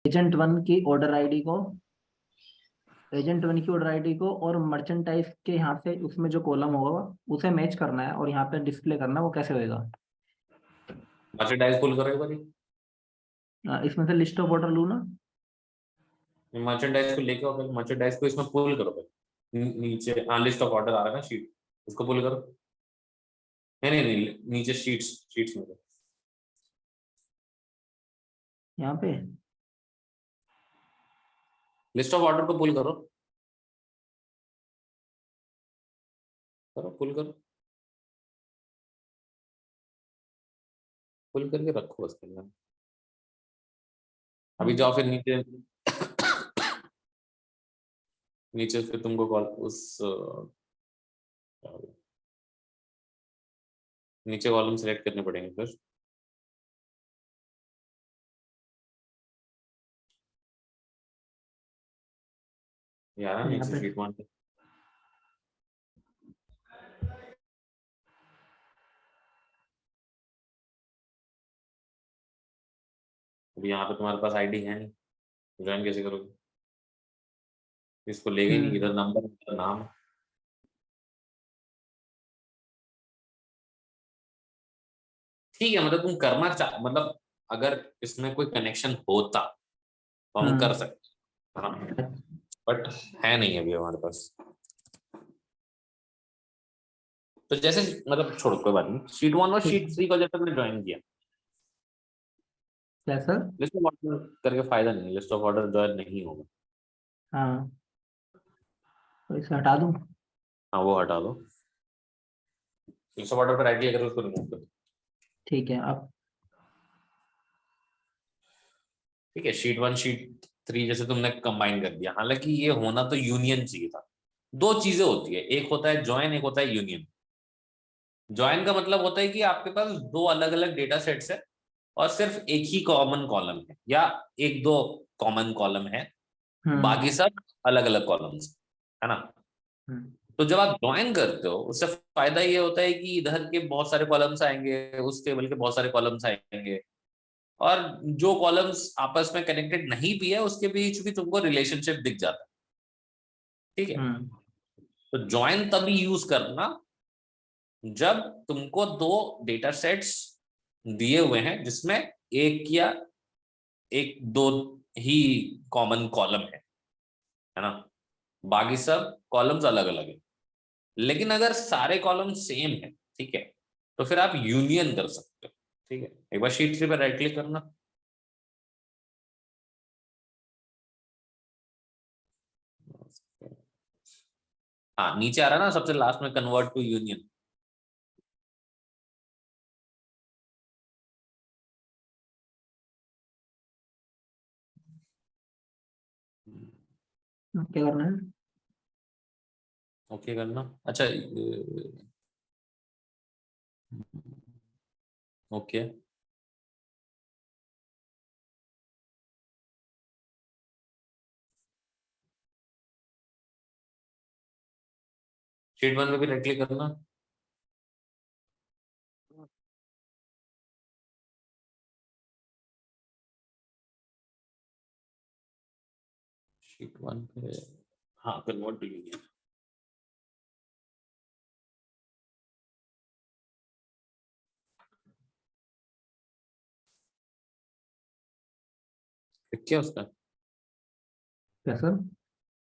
Agent one की order ID को, agent one की ऑर्डर आईडी को और मर्चेंटाइज के यहाँ से उसमें जो कॉलम होगा उसे मैच करना है और यहाँ पे डिस्प्ले करना है, वो कैसे होएगा? मर्चेंडाइज पुल करो एक बार। इसमें से लिस्ट ऑफ ऑर्डर लूँ ना? मर्चेंडाइज को लेके आओ पहले, मर्चेंडाइज को इसमें पुल करो पहले। नीचे हाँ लिस्ट ऑफ ऑर्डर आ रहा है ना, शीट, उसको पुल करो। नहीं नहीं नहीं, नीचे शीट्स, शीट्स में यहाँ पे लिस्ट ऑफ ऑर्डर को पुल करो, करो पुल करो, पुल करके रखो उसके अंदर। अभी जाओ फिर नीचे, नीचे फिर तुमको कॉल उस नीचे कॉलम सेलेक्ट करने पड़ेंगे फिर। यार यहाँ नीचे पे शीट वन, अभी यहाँ पे तुम्हारे पास आईडी है नहीं, ज्वाइन कैसे करोगे? इसको लेगा ही नहीं, इधर नंबर इधर नाम। ठीक है, मतलब तुम करना चाह, मतलब अगर इसमें कोई कनेक्शन होता तो हम कर सकते हैं, बट है नहीं अभी हमारे पास। तो जैसे मतलब छोड़ो कोई बात नहीं, शीट वन और ठीक शीट है। थ्री को जब तक ज्वाइन किया, क्या सर? लिस्ट ऑफ ऑर्डर करके फायदा नहीं, लिस्ट ऑफ ऑर्डर ज्वाइन नहीं होगा। हाँ, तो इसे हटा दूँ? हाँ वो हटा दो, लिस्ट ऑफ ऑर्डर पर राइट क्लिक करो, उसको रिमूव कर दो। ठीक है। अब ठीक है, शीट वन शीट थ्री जैसे तुमने कंबाइन कर दिया, हालांकि ये होना तो यूनियन चाहिए था। दो चीजें होती है, एक होता है ज्वाइन, एक होता है यूनियन। ज्वाइन का मतलब होता है कि आपके पास दो अलग अलग डेटा सेट्स है और सिर्फ एक ही कॉमन कॉलम है या एक दो कॉमन कॉलम है, हम्म बाकी सब अलग अलग कॉलम्स है ना। हम्म तो जब आप ज्वाइन करते हो उससे फायदा ये होता है कि इधर के बहुत सारे कॉलम्स आएंगे, उस टेबल के बहुत सारे कॉलम्स आएंगे, और जो कॉलम्स आपस में कनेक्टेड नहीं भी है उसके बीच भी तुमको रिलेशनशिप दिख जाता है। ठीक है, हम्म तो ज्वाइन तभी यूज करना जब तुमको दो डेटा सेट्स दिए हुए हैं जिसमें एक या एक दो ही कॉमन कॉलम है ना, बाकी सब कॉलम्स अलग अलग है। लेकिन अगर सारे कॉलम सेम है, ठीक है, तो फिर आप यूनियन कर सकते हो। ठीक है, एक बार शीट थ्री पर राइट क्लिक करना, हाँ नीचे आ रहा है ना सबसे लास्ट में, कन्वर्ट टू यूनियन। क्या करना है? ओके करना, अच्छा ओके। शीट वन में भी राइट क्लिक करना, शीट वन पे हाँ कन्वर्ट टू यूनियन। क्या उसका, क्या सर?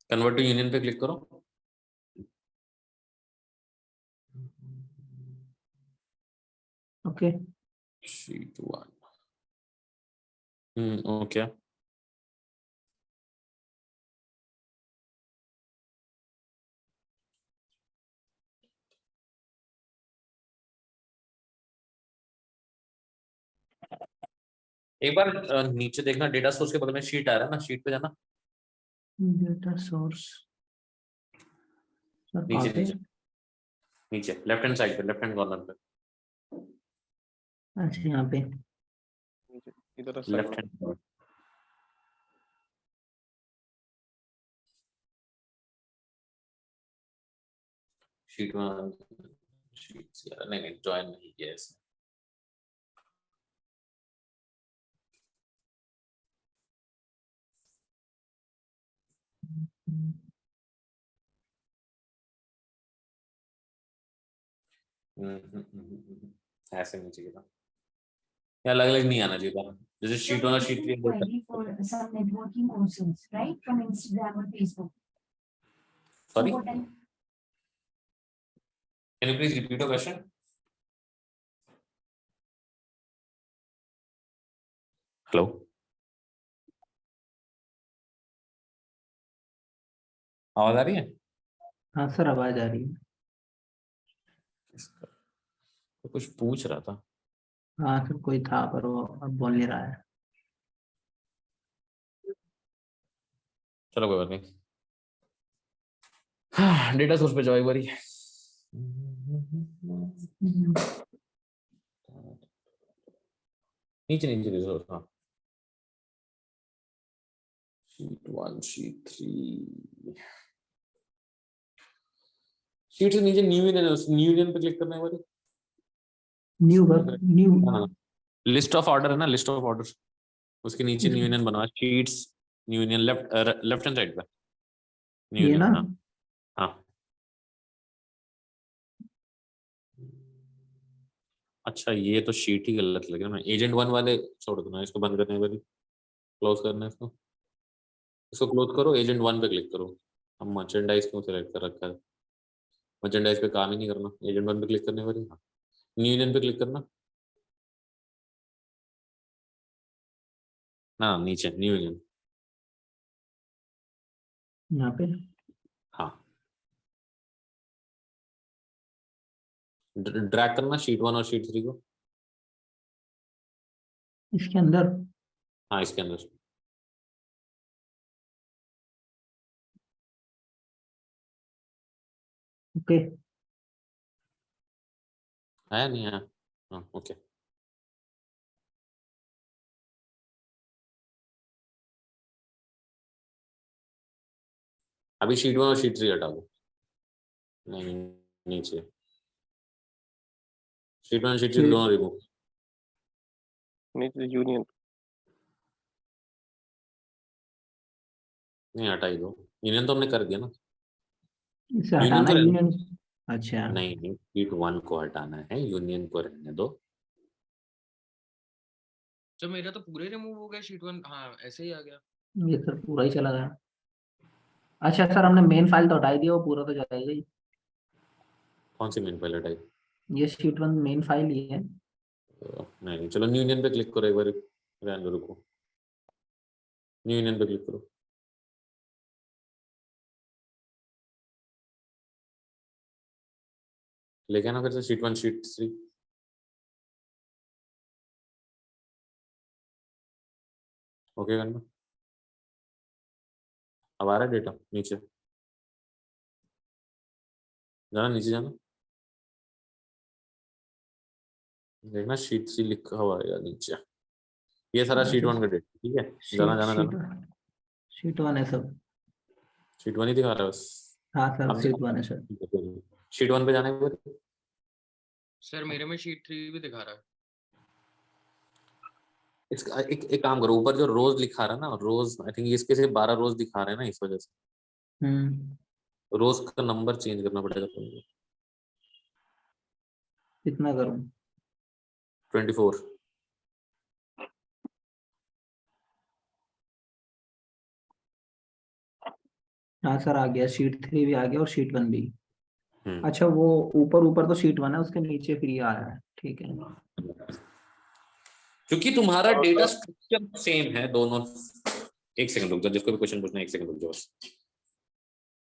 कन्वर्ट टू यूनियन पे क्लिक करो। ओके। Sheet one, okay. एक बार नीचे देखना, डेटा सोर्स के बगल में शीट आ रहा है ना, शीट पे जाना, डेटा सोर्स सर कहाँ नीचे पे? नीचे नीचे लेफ्ट हैंड साइड पे, लेफ्ट हैंड कॉर्नर पे, अच्छा, यहाँ पे। इधर साइड लेफ्ट में। हैंड। शीट वन, शीट नहीं नहीं ज्वाइन नहीं किया इसने। ऐसे नहीं चाहिए था, या अलग अलग नहीं आना चाहिए था, जैसे शीट 1 और sheet 3 Query for some networking courses, right? From Instagram or Facebook. So sorry, what I can you please repeat the question? Hello, आवाज आ रही है? हाँ सर, आवाज आ रही है। तो कुछ पूछ रहा था। हाँ सर, कोई था पर वो अब बोल नहीं रहा है। चलो कोई बात नहीं, हाँ डेटा सोर्स पे जाओ एक बारी। नीचे नीचे रिसोर्स, हाँ शीट 1 शीट 3 शीट से नीचे न्यू यूनियन पे क्लिक करना है एक बारी। न्यू लिस्ट ऑफ ऑर्डर है ना, लिस्ट ऑफ ऑर्डर, उसके नीचे न्यू यूनियन बनवा, sheets new union, left hand side पे न्यू ये यूनियन। ना? हाँ हाँ, अच्छा ये तो शीट ही गलत लग रहा है। एजेंट 1 वाले छोड़ दो ना, इसको बंद करने वाली, क्लोज करना है इसको, इसको क्लोज करो, एजेंट 1 पे क्लिक करो। हम मर्चेंडाइज क्यों सिलेक्ट कर रखा है? मर्चेंडाइज पे काम ही नहीं करना, एजेंट 1 पे क्लिक करने वाली, हाँ न्यू यूनियन पे क्लिक करना ना, नीचे न्यू यूनियन, यहाँ पे हाँ ड्रैग करना शीट 1 और शीट 3 को, इसके अंदर। हाँ इसके अंदर। ओके। है नहीं है, हाँ ओके। अभी शीट 1 और शीट 3 हटा दो, नहीं नीचे शीट 1 शीट 3 दोनों रिमूव, नीचे यूनियन। नहीं हटा ही दो, यूनियन तो हमने कर दिया ना, इसे यूनियन हटाना को है रहने यूनियन। अच्छा, नहीं शीट 1 को हटाना है, यूनियन को रहने दो। तो मेरा तो पूरे रिमूव हो गया शीट 1, हाँ ऐसे ही आ गया। ये सर पूरा ही चला गया। अच्छा सर, हमने मेन फाइल तो हटाई दी, वो पूरा तो जाएगा ही। कौन सी मेन फाइल हटाई? ये शीट 1 मेन फाइल ही है। नहीं चलो न्यू यूनियन पे क्लिक करो एक बार, रहने दो, रुको, न्यू यूनियन पे क्लिक करो, लेके आना फिर से शीट 1 शीट 3, ओके करना। अब आ रहा है डेटा नीचे, जाना नीचे जाना, देखना शीट 3 लिखा हुआ है नीचे, ये सारा शीट 1 का डेटा, ठीक है, जाना जाना शीट जाना, शीट 1 है सब। शीट 1 ही दिखा रहा है बस। हाँ सर, अब शीट 1 है सर। शीट 1 पे जाने के बाद सर मेरे में शीट 3 भी दिखा रहा है। इसका एक काम करो, ऊपर जो रोज लिखा रहा है ना, रोज आई थिंक इसके सिर्फ 12 रोज दिखा रहे हैं ना, इस वजह से रोज का नंबर चेंज करना पड़ेगा तुमको। कितना करूं? 24। हाँ सर, आ गया, शीट 3 भी आ गया और शीट 1 भी। हम्म, अच्छा, वो ऊपर ऊपर तो शीट 1 है, उसके नीचे फिर ये आ रहा है, ठीक है। क्योंकि तुम्हारा और डेटा सर स्ट्रक्चर सेम है दोनों, एक सेकंड रुक जाओ, जिसको भी क्वेश्चन पूछना है एक सेकंड रुक जाओ बस।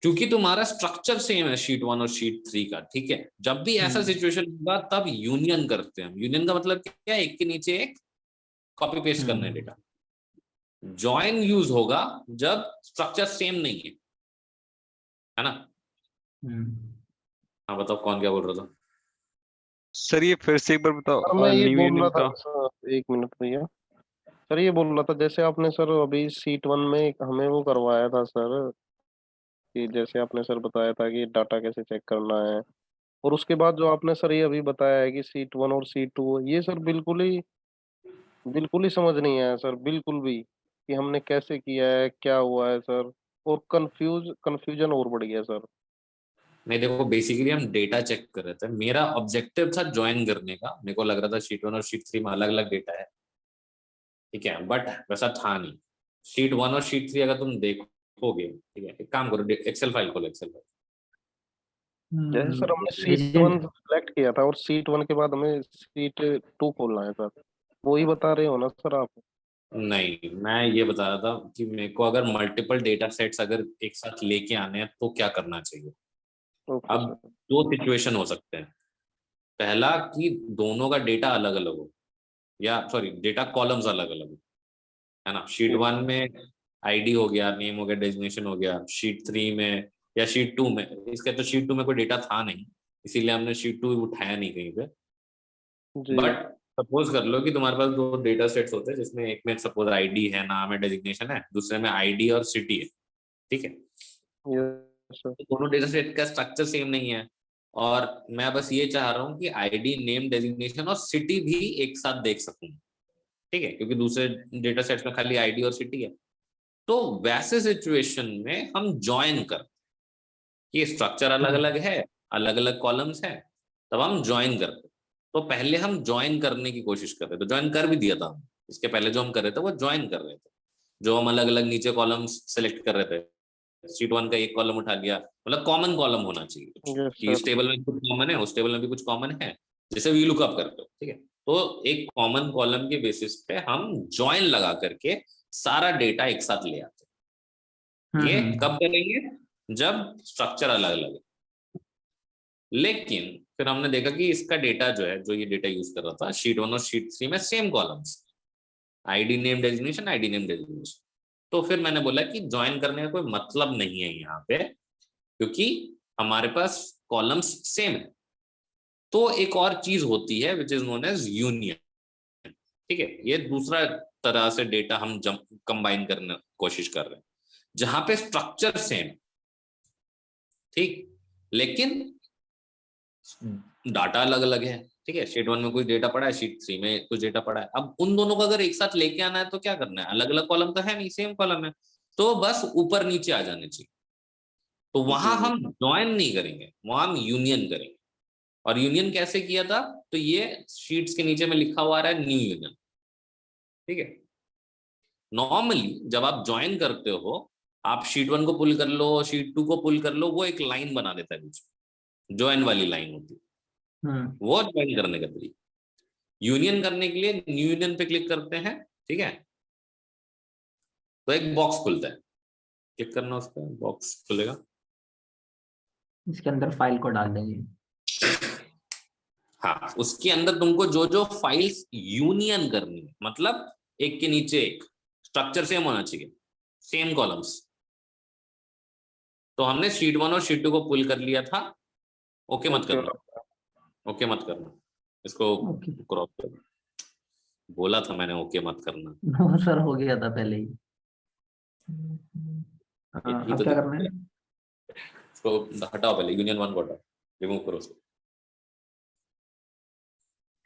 क्योंकि तुम्हारा स्ट्रक्चर सेम है शीट 1 और शीट 3 का, ठीक है, जब भी ऐसा सिचुएशन होगा तब यूनियन करते हैं हम। यूनियन का मतलब क्या है? एक के नीचे एक कॉपी पेस्ट करना है डेटा। जॉइन यूज होगा जब स्ट्रक्चर सेम नहीं है ना। हाँ बताओ कौन क्या बोल रहा था? सर ये फिर से एक बार बताओ, सर मैं ये न्यू बोल यूनियन रहा था का। सर, एक मिनट भैया। सर ये बोल रहा था, जैसे आपने सर अभी सीट 1 में हमें वो करवाया था सर, कि जैसे आपने सर बताया था कि डाटा कैसे चेक करना है, और उसके बाद जो आपने सर ये अभी बताया है कि सीट 1 और सीट 2, ये सर बिल्कुल ही समझ नहीं आया सर, बिल्कुल भी, कि हमने कैसे किया है, क्या हुआ है सर। और कंफ्यूजन और बढ़ गया सर। नहीं देखो, बेसिकली हम डेटा चेक कर रहे थे, मेरा ऑब्जेक्टिव था ज्वाइन करने का, मेरे को लग रहा था शीट 1 और शीट 3 में अलग अलग डेटा है, ठीक है, बट वैसा था नहीं। शीट 1 और शीट 3 अगर तुम देखोगे, ठीक है, एक काम करो, एक्सेल फाइल खोलो, एक्सेल फाइल। जैसे सर हमने सीट 1 एजेंट सेलेक्ट किया था और सीट 1 के बाद हमें सीट 2 खोलना है सर, वो ही बता रहे हो ना सर आप? नहीं, मैं ये बता रहा था कि मेरे को अगर मल्टीपल डेटा सेट्स अगर एक साथ लेके आने हैं तो क्या करना चाहिए। ओके अब सर। दो सिचुएशन हो सकते हैं। पहला कि दोनों का डेटा अलग अलग हो, या सॉरी डेटा कॉलम्स अलग अलग हो, है ना। शीट 1 में आईडी हो गया, नेम हो गया, डेजिग्नेशन हो गया। शीट 3 में या शीट 2 में, इसके तो शीट 2 में कोई डेटा था नहीं, इसीलिए हमने शीट 2 उठाया नहीं कहीं पे। जी। बट सपोज कर लो कि तुम्हारे पास दो डेटा सेट्स होते हैं, जिसमें एक में सपोज आईडी है, नाम है, डेजिग्नेशन है, दूसरे में आईडी और सिटी है, ठीक है। Yes sir. तो दोनों डेटा सेट का स्ट्रक्चर सेम नहीं है, और मैं बस ये चाह रहा हूँ कि आईडी, नेम, डेजिग्नेशन और सिटी भी एक साथ देख सकूं, ठीक है, क्योंकि दूसरे डेटा सेट्स में खाली आईडी और सिटी है। तो वैसे सिचुएशन में हम ज्वाइन कर, ये स्ट्रक्चर अलग अलग है, अलग अलग कॉलम्स है, तब हम ज्वाइन करते। तो पहले हम ज्वाइन करने की कोशिश कर रहे थे, ज्वाइन कर भी दिया था हम, इसके पहले जो हम कर रहे थे वो ज्वाइन कर रहे थे। जो हम अलग अलग नीचे कॉलम्स सेलेक्ट कर रहे थे, शीट 1 का एक कॉलम उठा लिया, मतलब कॉमन कॉलम होना चाहिए कुछ, यस कि इस सर। टेबल में कुछ कॉमन है, उस टेबल में भी कुछ कॉमन है, जैसे वी लुकअप करते हो, ठीक है। तो एक कॉमन कॉलम के बेसिस पे हम ज्वाइन लगा करके सारा डेटा एक साथ ले आते हैं। ये कब करेंगे, जब स्ट्रक्चर अलग अलग है। लेकिन फिर हमने देखा कि इसका डेटा जो है, जो ये डेटा यूज कर रहा था शीट 1 और शीट 3 में same columns, ID, name, designation, ID, name, designation. तो फिर मैंने बोला कि ज्वाइन करने का कोई मतलब नहीं है यहाँ पे, क्योंकि हमारे पास कॉलम्स सेम है। तो एक और चीज होती है which is known as union, ठीक है। ये दूसरा तरह से डेटा हम कंबाइन करने की कोशिश कर रहे हैं, जहां पे स्ट्रक्चर सेम, ठीक, लेकिन डाटा अलग अलग है, ठीक है। शीट 1 में कुछ डेटा पड़ा है, शीट 3 में कुछ डेटा पड़ा है। अब उन दोनों को अगर एक साथ लेके आना है तो क्या करना है, अलग अलग कॉलम तो है नहीं, सेम कॉलम है, तो बस ऊपर नीचे आ जाने चाहिए। तो वहां जी। हम ज्वाइन नहीं करेंगे, वहां हम यूनियन करेंगे। और यूनियन कैसे किया था, तो ये शीट्स के नीचे में लिखा हुआ आ रहा है न्यू यूनियन, ठीक है। नॉर्मली जब आप ज्वाइन करते हो, आप शीट 1 को पुल कर लो, शीट 2 को पुल कर लो, वो एक लाइन बना देता है बीच में, ज्वाइन वाली लाइन होती है, वो ज्वाइन करने का तरीका। यूनियन करने के लिए न्यू यूनियन पे क्लिक करते हैं, ठीक है, तो एक बॉक्स खुलता है, क्लिक करना, उस पर बॉक्स खुलेगा। इसके अंदर फाइल को डाल देंगे। हाँ, उसके अंदर तुमको जो जो फाइल्स यूनियन करनी है, मतलब एक के नीचे एक, स्ट्रक्चर सेम होना चाहिए, सेम कॉलम्स। तो हमने शीट 1 और शीट 2 को पुल कर लिया था। ओके मत ओके। करना, ओके मत करना, इसको ओके। क्रॉप कर, बोला था मैंने ओके मत करना। नो सर, हो गया था पहले ही। हाँ, यही अब तो क्या दिक्कत करना है। है? इसको हटाओ, पहले यूनियन 1 को हटाओ, रिमूव करो उसको।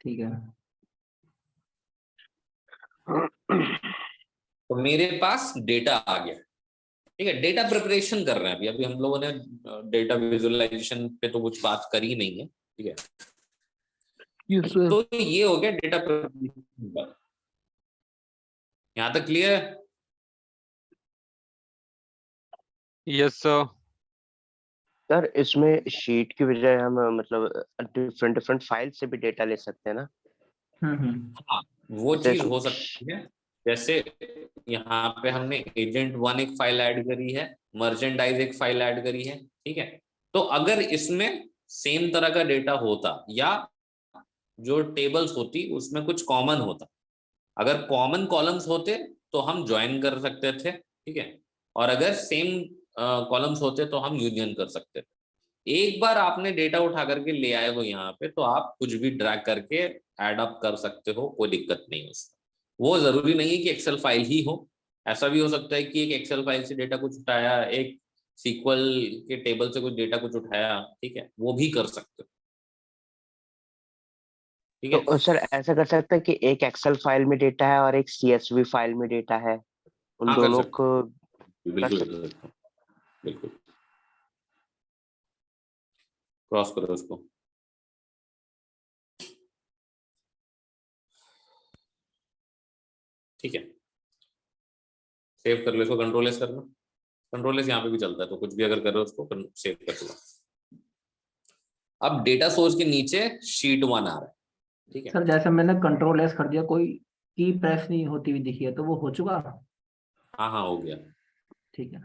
ठीक है। तो मेरे पास डेटा आ गया, ठीक है। डेटा प्रिपरेशन कर रहे हैं अभी अभी हम लोगों ने, डेटा विजुअलाइजेशन पे तो कुछ बात करी नहीं है, ठीक है। Yes sir. तो ये हो गया डेटा प्रिपरेशन, यहाँ तक क्लियर है। Yes sir. सर इसमें शीट की बजाय हम मतलब डिफरेंट डिफरेंट फाइल से भी डेटा ले सकते हैं ना? हाँ, वो जैसे चीज हो सकती है। जैसे यहाँ पे हमने एजेंट 1 एक फाइल ऐड करी है, मर्चेंडाइज एक फाइल ऐड करी है, ठीक है। तो अगर इसमें सेम तरह का डेटा होता, या जो टेबल्स होती उसमें कुछ कॉमन होता, अगर कॉमन कॉलम्स होते तो हम ज्वाइन कर सकते थे, ठीक है। और अगर सेम कॉलम्स होते तो हम यूनियन कर सकते थे। एक बार आपने डेटा उठा करके ले आए हो यहाँ पे, तो आप कुछ भी ड्रैग करके ऐड अप कर सकते हो, कोई दिक्कत नहीं है उसमें। वो जरूरी नहीं है कि एक्सेल फाइल ही हो, ऐसा भी हो सकता है कि एक एक्सेल फाइल से डेटा कुछ उठाया, एक सीक्वल के टेबल से कुछ डेटा कुछ उठाया, ठीक है, वो भी कर सकते हो, ठीक है। तो सर ऐसा कर सकते हैं कि एक एक्सेल फाइल में डेटा है और एक सीएसवी फाइल में डेटा है, उन हाँ कर दोनों सकते को हो, कर बिल्कुल सकते कर सकते हो। क्रॉस करो उसको। ठीक है, सेव कर लो इसको, कंट्रोल एस करना। कंट्रोल एस यहाँ पे भी चलता है, तो कुछ भी अगर कर रहे हो उसको सेव कर लो। अब डेटा सोर्स के नीचे शीट 1 आ रहा है। ठीक है, सर जैसे मैंने कंट्रोल एस कर दिया, कोई की प्रेस नहीं होती हुई दिखी है, तो वो हो चुका? हाँ हाँ हो गया। ठीक है।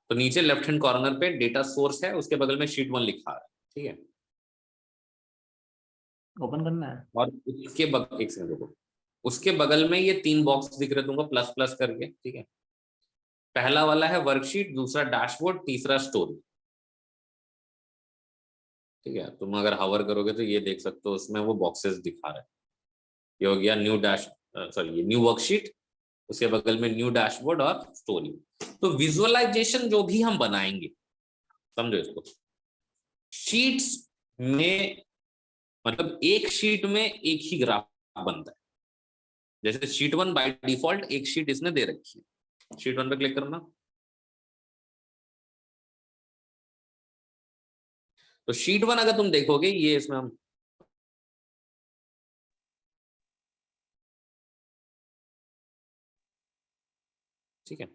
तो नीचे लेफ्ट हैंड कॉर्नर पे डेटा सोर्स है, उसके बगल में शीट 1 लिखा है। ठीक है, ओपन करना है। और उसके एक सेकंड रुको, उसके बगल में ये 3 बॉक्स दिख रहे तुमको प्लस प्लस करके। ठीक है, पहला वाला है वर्कशीट, दूसरा डैशबोर्ड, तीसरा स्टोरी। ठीक है, तुम अगर हवर करोगे तो ये देख सकते हो, उसमें वो बॉक्सेस दिखा रहा है। ये हो गया न्यू ये न्यू वर्कशीट, उसके बगल में न्यू डैशबोर्ड और स्टोरी। तो विजुअलाइजेशन जो भी हम बनाएंगे, समझो इसको, शीट्स में मतलब एक शीट में एक ही ग्राफ बनता है। जैसे शीट 1 बाय डिफॉल्ट एक शीट इसने दे रखी है, शीट 1 पे क्लिक करना। तो शीट 1 अगर तुम देखोगे, ये इसमें हम ठीक है,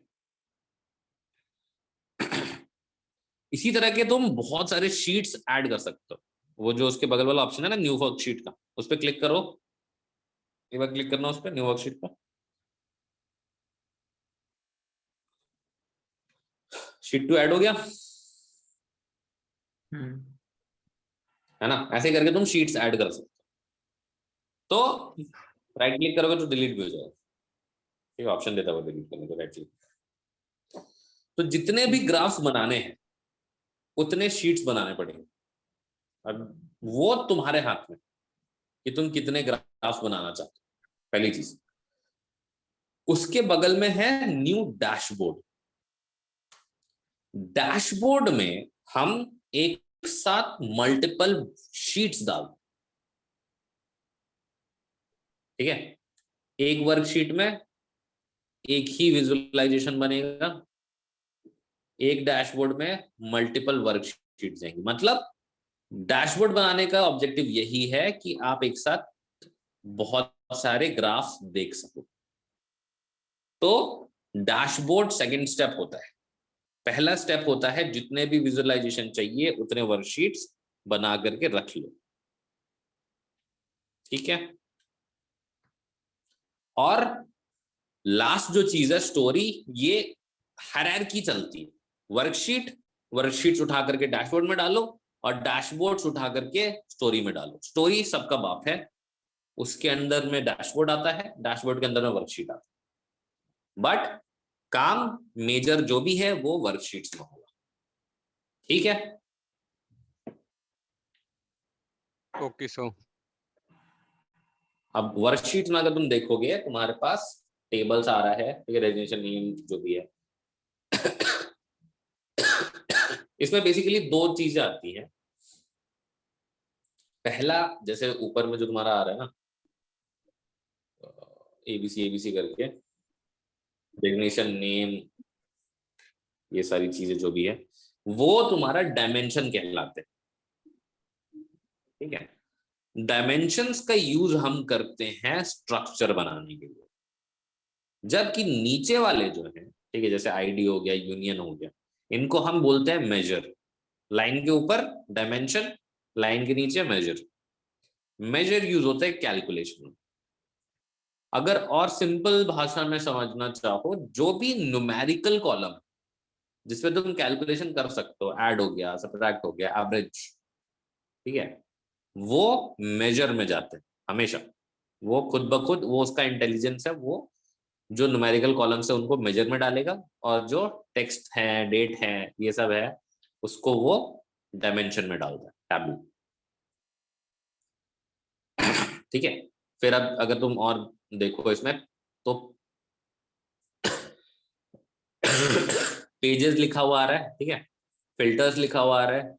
इसी तरह के तुम बहुत सारे शीट्स ऐड कर सकते हो। वो जो उसके बगल वाला ऑप्शन है ना न्यू वर्कशीट का, उस पर क्लिक करो, एक बार क्लिक करना उस पर, न्यू वर्कशीट पर। शीट 2 ऐड हो गया है ना। ऐसे करके तुम शीट्स ऐड कर सकते हो। तो राइट क्लिक करोगे तो डिलीट भी हो जाएगा। ठीक है, ऑप्शन देता हुआ डिलीट करने को, राइट क्लिक। तो जितने भी ग्राफ्स बनाने हैं उतने शीट्स बनाने पड़ेंगे। अब वो तुम्हारे हाथ में कि तुम कितने ग्राफ्स बनाना चाहते हो, पहली चीज। उसके बगल में है न्यू डैशबोर्ड। डैशबोर्ड में हम एक साथ मल्टीपल शीट्स डाल, ठीक है, एक वर्कशीट में एक ही विजुअलाइजेशन बनेगा, एक डैशबोर्ड में मल्टीपल वर्कशीट जाएंगी। मतलब डैशबोर्ड बनाने का ऑब्जेक्टिव यही है कि आप एक साथ बहुत सारे ग्राफ्स देख सको। तो डैशबोर्ड सेकंड स्टेप होता है। पहला स्टेप होता है जितने भी विजुअलाइजेशन चाहिए उतने वर्कशीट्स बना करके रख लो। ठीक है, और लास्ट जो चीज है स्टोरी, ये हायरार्की चलती है। वर्कशीट्स उठा करके डैशबोर्ड में डालो और डैशबोर्ड्स उठा करके स्टोरी में डालो। स्टोरी सबका बाप है, उसके अंदर में डैशबोर्ड आता है, डैशबोर्ड के अंदर में वर्कशीट आता है, बट काम मेजर जो भी है वो वर्कशीट्स में होगा। ठीक है, ओके सर। अब वर्कशीट में अगर तुम देखोगे तुम्हारे पास टेबल्स आ रहा है, ठीक है, रेजिग्नेशन नेम जो भी है। इसमें बेसिकली 2 चीजें आती हैं। पहला, जैसे ऊपर में जो तुम्हारा आ रहा है ना एबीसी करके, रेजिग्नेशन नेम, ये सारी चीजें जो भी है वो तुम्हारा डायमेंशन कहलाते हैं। ठीक है, डायमेंशंस का यूज हम करते हैं स्ट्रक्चर बनाने के लिए, जबकि नीचे वाले जो है, ठीक है, जैसे आईडी हो गया, यूनियन हो गया, इनको हम बोलते हैं मेजर। लाइन के ऊपर डायमेंशन, लाइन के नीचे मेजर। मेजर यूज होता है कैलकुलेशन में। अगर और सिंपल भाषा में समझना चाहो, जो भी न्यूमेरिकल कॉलम जिसपे तुम कैलकुलेशन कर सकते हो, ऐड हो गया, सब्ट्रैक्ट हो गया, एवरेज, ठीक है, वो मेजर में जाते हैं हमेशा। वो खुद ब खुद, वो उसका इंटेलिजेंस है, वो जो न्यूमेरिकल कॉलम्स है उनको मेजर में डालेगा, और जो टेक्स्ट है, डेट है, ये सब है, उसको वो डायमेंशन में डालता है, टैबू। ठीक है, फिर अब अगर तुम और देखो इसमें तो पेजेस लिखा हुआ आ रहा है, ठीक है, फिल्टर्स लिखा हुआ आ रहा है,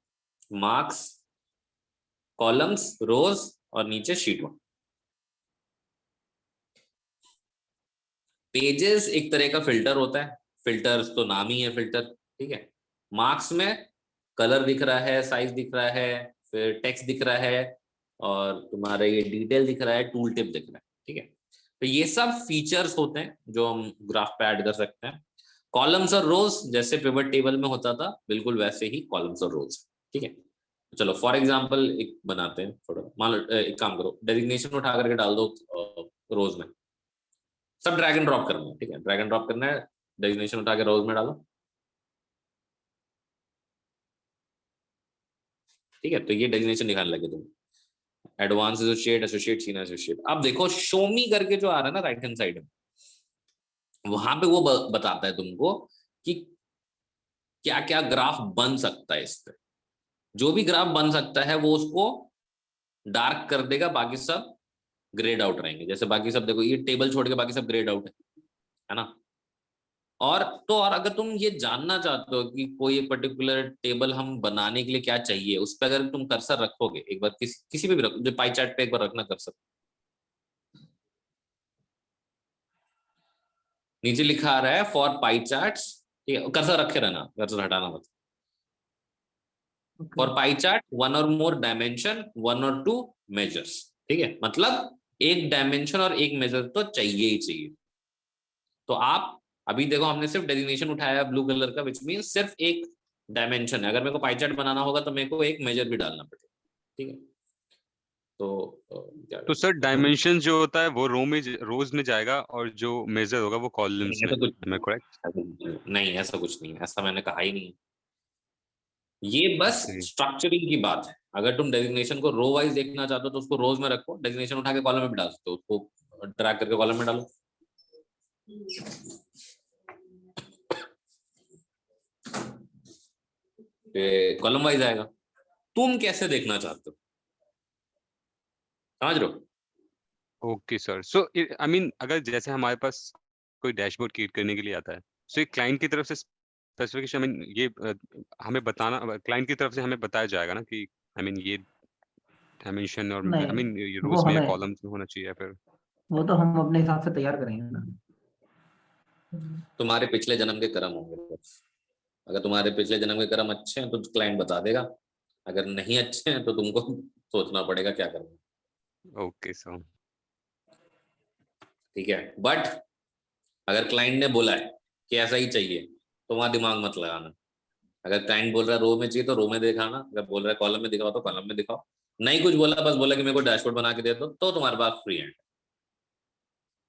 मार्क्स, कॉलम्स, रोज, और नीचे शीट 1। पेजेस एक तरह का फिल्टर होता है, फिल्टर्स तो नाम ही है फिल्टर। ठीक है, मार्क्स में कलर दिख रहा है, साइज दिख रहा है, फिर टेक्स्ट दिख रहा है और तुम्हारा ये डिटेल दिख रहा है, टूल टिप दिख रहा है। ठीक है, तो ये सब फीचर्स होते हैं जो हम ग्राफ पे ऐड कर सकते हैं। कॉलम्स और रोज जैसे पिवट टेबल में होता था, बिल्कुल वैसे ही कॉलम्स और रोज। ठीक है, चलो फॉर एग्जांपल एक बनाते हैं थोड़ा। मान लो एक काम करो, डेजिग्नेशन उठा करके डाल दो रोज में, सब ड्रैग एंड ड्रॉप करना है। ठीक है, ड्रैग एंड ड्रॉप करना है, डेजिग्नेशन उठा के रोज में डालो। ठीक है, तो ये डेजिग्नेशन दिखाने लगे तुम, advance associate, associate, senior associate. अब देखो शो मी करके जो आ रहा है ना राइट हैंड साइड में, वहां पे वो बताता है तुमको कि क्या क्या ग्राफ बन सकता है। इस पे जो भी ग्राफ बन सकता है वो उसको डार्क कर देगा, बाकी सब ग्रेड आउट रहेंगे। जैसे बाकी सब देखो, ये टेबल छोड़ के बाकी सब ग्रेड आउट है ना। और तो और अगर तुम ये जानना चाहते हो कि कोई एक पर्टिकुलर टेबल हम बनाने के लिए क्या चाहिए, उस पर अगर तुम कर्सर रखोगे एक बार, किसी पे भी रखो, जो पाई चार्ट पे एक बार रखना कर्सर, नीचे लिखा आ रहा है फॉर पाई चार्ट्स। ठीक है, कर्सर रखे रहना, कर्सर हटाना मत। For pie chart 1 or more dimension, 1 or 2 measures. ठीक है, मतलब एक डायमेंशन और एक मेजर तो चाहिए ही चाहिए। तो आप अभी देखो, हमने सिर्फ डेजिग्नेशन उठाया ब्लू कलर का, विच मीन सिर्फ एक डायमेंशन है। अगर मेरे को पाई चार्ट बनाना होगा तो मेरे को एक मेजर भी डालना पड़ेगा। ठीक है, तो क्या तो सर डायमेंशन जो होता है वो रोज में जाएगा और जो मेजर होगा वो कॉलम्स में, ऐसा कुछ am I correct? नहीं, ऐसा कुछ नहीं है, ऐसा मैंने कहा ही नहीं। ये बस Okay. स्ट्रक्चरिंग की बात है। अगर तुम डेजिग्नेशन को रो वाइज देखना चाहते हो तो उसको रोज में रखो, डेजिग्नेशन उठा के कॉलम में भी डाल सकते हो, उसको ड्रैग करके कॉलम में डालो। कॉलम वाइज आएगा। तुम कैसे देखना चाहते हो, समझ रहे हो? Okay sir, so I mean अगर जैसे हमारे पास कोई डैशबोर्ड क्रिएट करने के लिए आता है, सो एक क्लाइंट की तरफ से स्पेसिफिकेशन, आई मीन ये हमें बताना, क्लाइंट की तरफ से हमें बताया जाएगा ना कि आई मीन ये डायमेंशन और आई नहीं, मीन वो रोज में या हमें, कॉलम्स में होना चाहिए, फिर वो तो हम अपने हिसाब से तैयार करेंगे ना। तुम्हारे पिछले जन्म के कर्म होंगे। अगर तुम्हारे पिछले जन्म के कर्म अच्छे हैं तो क्लाइंट बता देगा, अगर नहीं अच्छे हैं तो तुमको सोचना पड़ेगा क्या करना। Okay sir. ठीक है, बट अगर क्लाइंट ने बोला है कि ऐसा ही चाहिए तो वहां दिमाग मत लगाना। अगर क्लाइंट बोल रहा है रो में चाहिए तो रो में दिखाना, अगर बोल रहा है कॉलम में दिखाओ तो कॉलम में दिखाओ। नहीं कुछ बोला, बस बोला कि मेरे को डैशबोर्ड बना के दे दो, तो तुम्हारे पास फ्री हैंड।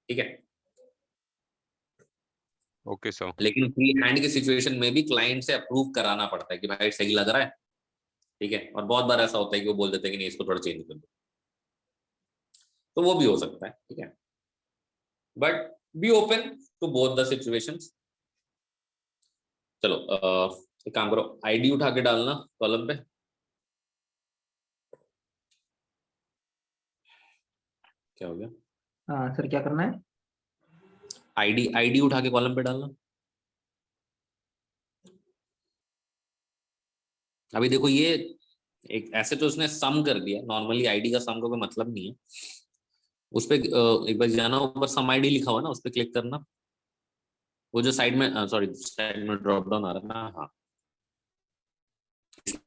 ठीक है, ओके सर। लेकिन फ्री हैंड की सिचुएशन में भी क्लाइंट से अप्रूव कराना पड़ता है कि भाई सही लग रहा है। ठीक है, और बहुत बार ऐसा होता है कि वो बोल देते हैं कि नहीं इसको थोड़ा चेंज कर दो, तो वो भी हो सकता है। ठीक है, but be open to both the situations. चलो एक काम करो, आईडी उठा के डालना कॉलम पे। क्या हो गया? हाँ सर, क्या करना है? आईडी आईडी उठा के कॉलम पे डालना। अभी देखो ये एक ऐसे तो उसने सम कर दिया, नॉर्मली आईडी का सम का कोई मतलब नहीं है। उस पे एक बार जाना, ऊपर सम आईडी लिखा हुआ ना, उस पे क्लिक करना। वो जो साइड में, सॉरी साइड में ड्रॉप डाउन आ रहा है ना, हाँ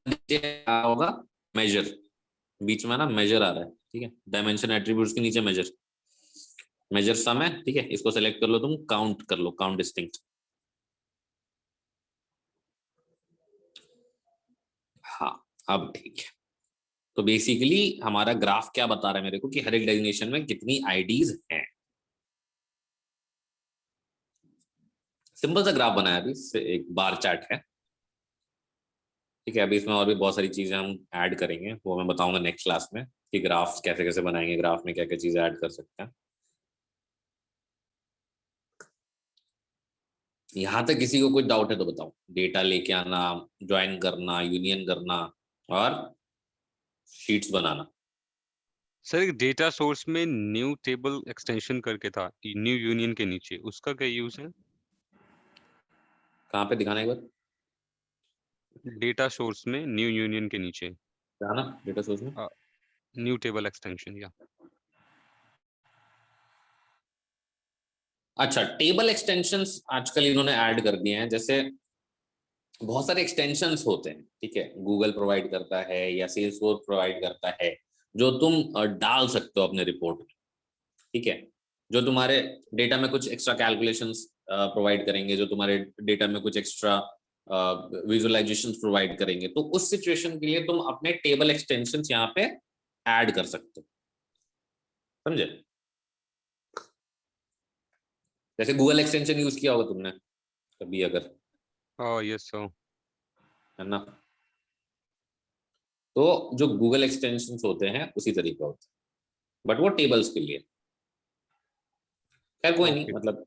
नीचे क्या होगा, मेजर, बीच में ना मेजर आ रहा है। ठीक है, डायमेंशन एट्रीब्यूट्स के नीचे मेजर, मेजर सम है। ठीक है, इसको सेलेक्ट कर लो, तुम काउंट कर लो, काउंट डिस्टिंक्ट। हाँ अब ठीक है। तो बेसिकली हमारा ग्राफ क्या बता रहा है मेरे को कि हर एक डेजिग्नेशन में कितनी आईडीज हैं। सिंपल सा ग्राफ बनाया, अभी एक बार चार्ट है। ठीक है, अभी इसमें और भी बहुत सारी चीजें हम ऐड करेंगे, वो मैं बताऊंगा नेक्स्ट क्लास में कि ग्राफ कैसे कैसे बनाएंगे, ग्राफ में क्या क्या चीजें ऐड कर सकते हैं। यहां तक किसी को कुछ डाउट है तो बताओ। डेटा लेके आना, ज्वाइन करना, यूनियन करना और शीट्स बनाना। सर एक डेटा सोर्स में न्यू टेबल एक्सटेंशन करके था, न्यू यूनियन के नीचे, उसका क्या यूज है? कहाँ पे दिखाना एक बार? डेटा सोर्स में न्यू यूनियन के नीचे दिखाना डेटा सोर्स में। न्यू टेबल एक्सटेंशन, या अच्छा, टेबल एक्सटेंशंस आजकल इन्होंने ऐड कर दिए हैं। जैसे बहुत सारे एक्सटेंशंस होते हैं, ठीक है, गूगल प्रोवाइड करता है या सेल्सफोर्स प्रोवाइड करता है, जो तुम डाल सकते हो अपने रिपोर्ट में, ठीक है, जो तुम्हारे डेटा में कुछ एक्स्ट्रा कैलकुलेशंस प्रोवाइड करेंगे, जो तुम्हारे डेटा में कुछ एक्स्ट्रा विजुअलाइजेशंस प्रोवाइड करेंगे। तो उस सिचुएशन के लिए तुम अपने टेबल एक्सटेंशंस यहाँ पे ऐड कर सकते हो, समझे? जैसे गूगल एक्सटेंशन यूज किया होगा तुमने कभी अगर, यस सो है ना? तो जो गूगल एक्सटेंशंस होते हैं उसी तरीके होते हैं, बट वो टेबल्स के लिए। खैर कोई नहीं, ओके। मतलब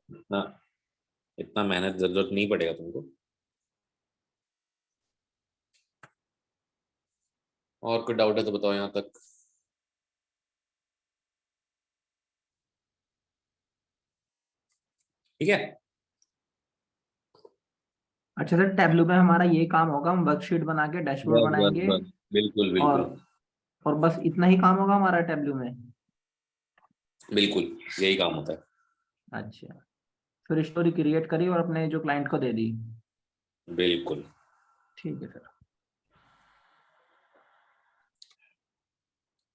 इतना मेहनत जरूरत नहीं पड़ेगा तुमको। और कोई डाउट है तो बताओ यहाँ तक। ठीक है, अच्छा सर, टैबलू में हमारा ये काम होगा, हम वर्कशीट बना के डैशबोर्ड बस बस बनाएंगे बस, बिल्कुल और बिल्कुल और बस इतना ही काम होगा हमारा टैबलू में। बिल्कुल, यही काम होता है। अच्छा, फिर स्टोरी क्रिएट करी और अपने जो क्लाइंट को दे दी। बिल्कुल। ठीक है सर।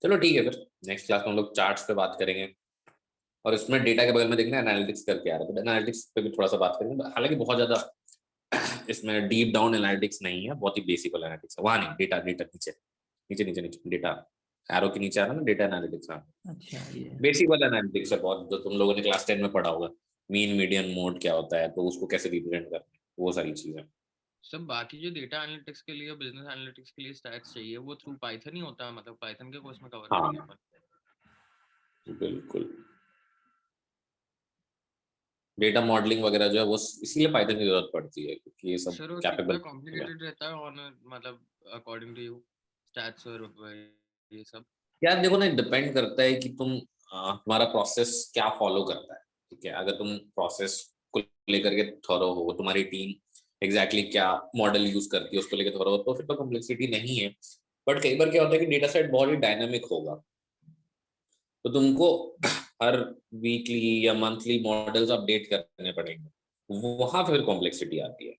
चलो ठीक है, फिर नेक्स्ट क्लास में हम लोग चार्ट्स पे बात करेंगे, और इसमें डेटा के बगल में देखना एनालिटिक्स करके आ रहा है, तो एनालिटिक्स पे भी थोड़ा सा बात करेंगे, हालांकि बहुत ज्यादा इसमें डीप डाउन एनालिटिक्स नहीं है, बहुत ही बेसिक वाला एनालिटिक्स है। वहाँ नहीं, डेटा डेटा नीचे नीचे नीचे नीचे डेटा, एरो के नीचे आ रहा है ना डेटा एनालिटिक्स। हाँ, अच्छा, ये बेसिक वाला एनालिटिक्स है बहुत, जो तुम लोगों ने क्लास 10 में पढ़ा होगा। मीन मीडियन मोड क्या होता है, तो उसको कैसे रिप्रेजेंट करना है, वो सारी चीजें। सब बाकी जो डेटा एनालिटिक्स के लिए, बिजनेस एनालिटिक्स के लिए स्टैट्स चाहिए, वो थ्रू पाइथन ही होता है, मतलब पाइथन के कोर्स में कवर करेंगे हाँ अपन। बिल्कुल, डेटा मॉडलिंग वगैरह जो है वो इसीलिए पाइथन की जरूरत पड़ती है, क्योंकि ये सब सर वो कितना कैपेबल। कॉम्प्लिकेटेड रहता है ऑन, मतलब अकॉर्डिंग टू यू, स्टैट्स और ये सब? यार देखो ना, डिपेंड करता है कि तुम्हारा प्रोसेस क्या फॉलो करता है, ठीक है। अगर तुम प्रोसेस को लेकर के थॉरो हो, तुम्हारी टीम एग्जैक्टली क्या मॉडल यूज करती है उसको लेकर थॉरो हो, तो फिर तो कॉम्प्लेक्सिटी नहीं है। बट कई बार क्या होता है कि डेटा सेट बहुत ही डायनामिक होगा, तो तुमको हर वीकली या मंथली मॉडल्स अपडेट करने पड़ेंगे, वहां फिर कॉम्प्लेक्सिटी आती है।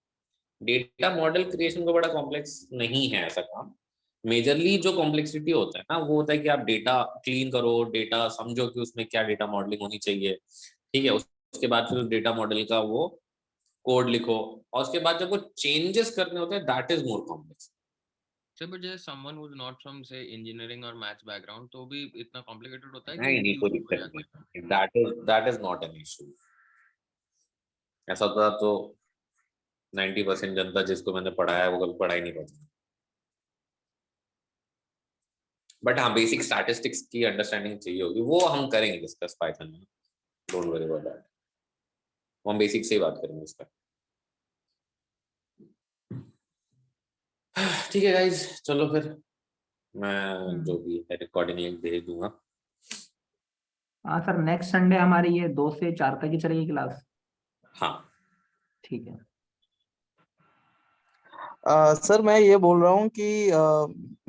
डेटा मॉडल क्रिएशन को बड़ा कॉम्प्लेक्स नहीं है ऐसा काम। मेजरली जो कॉम्प्लेक्सिटी होता है ना, वो होता है कि आप डेटा क्लीन करो, डेटा समझो कि उसमें क्या डेटा मॉडलिंग होनी चाहिए, ठीक है। उसके बाद फिर उस डेटा मॉडल का वो कोड लिखो, और उसके बाद जब वो चेंजेस करने होते हैं, that is more complex. Sir but जैसे someone who is not from say engineering और मैथ्स बैकग्राउंड, तो भी इतना कॉम्प्लिकेटेड होता है कि नहीं वो नहीं, भी कोई यूज हो दिक्कत जाता है? नहीं, that is not an issue. ऐसा होता तो 90% जनता जिसको मैंने पढ़ाया है वो कभी पढ़ा ही नहीं पाती। बट हाँ, बेसिक स्टैटिस्टिक्स की अंडरस्टैंडिंग चाहिए होगी, वो हम करेंगे डिस्कस पाइथन में, डोंट वरी अबाउट दैट। हम बेसिक से ही बात करेंगे इसका। ठीक है गाइज, चलो फिर मैं जो भी है रिकॉर्डिंग लिंक भेज दूंगा। हाँ सर, नेक्स्ट संडे हमारी ये 2 से 4 तक की चलेगी क्लास। हाँ ठीक है। सर मैं ये बोल रहा हूँ कि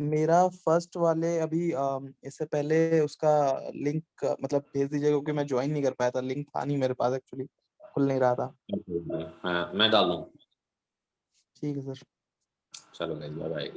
मेरा फर्स्ट वाले अभी इससे पहले उसका लिंक मतलब भेज दीजिएगा, क्योंकि मैं ज्वाइन नहीं कर पाया था, लिंक था नहीं मेरे पास, एक्चुअली खुल नहीं रहा था। हाँ, मैं डाल दूंगा। ठीक है सर। चलो गाइज, बाय बाय।